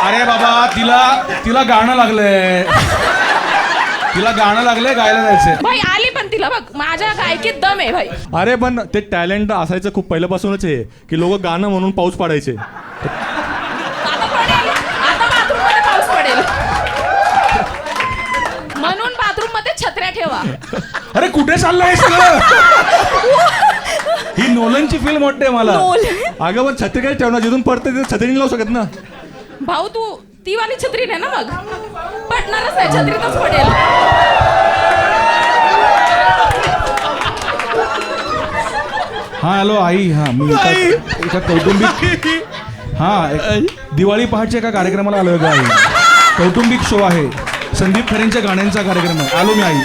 अरे बाबा तिला गाणं लागलंय, तिला गाणं लागलंय, गायला जायचंय. भाई आली पण तिला बघ, माझ्या गायकीत दम आहे भाई. अरे पण ते टॅलेंट असायचं खूप पहिल्यापासूनच आहे की लोक गाणं म्हणून पाऊस पाडायचे. आता पडेल, आता बाथरूम मध्ये पाऊस पडेल म्हणून बाथरूम मध्ये छत्र्या ठेवा. अरे कुठे चाललंय सगळं? ही नोलनची फिल्म वाटते मला. अगं पण छत्री काय ठेवणार, जिथून पडते तिथे छत्री नाही लावू शकत ना. भाऊ तू ती वाली छत्री नाही ना, मग पडणारच नाही, छत्रीतच पडेल. हा हॅलो आई. हा मी एका कौटुंबिक दिवाळी पहाटच्या एका कार्यक्रमाला आलोय. आई कौटुंबिक शो आहे, संदीप खरेंच्या गाण्यांचा कार्यक्रम आहे. आलो मी आई.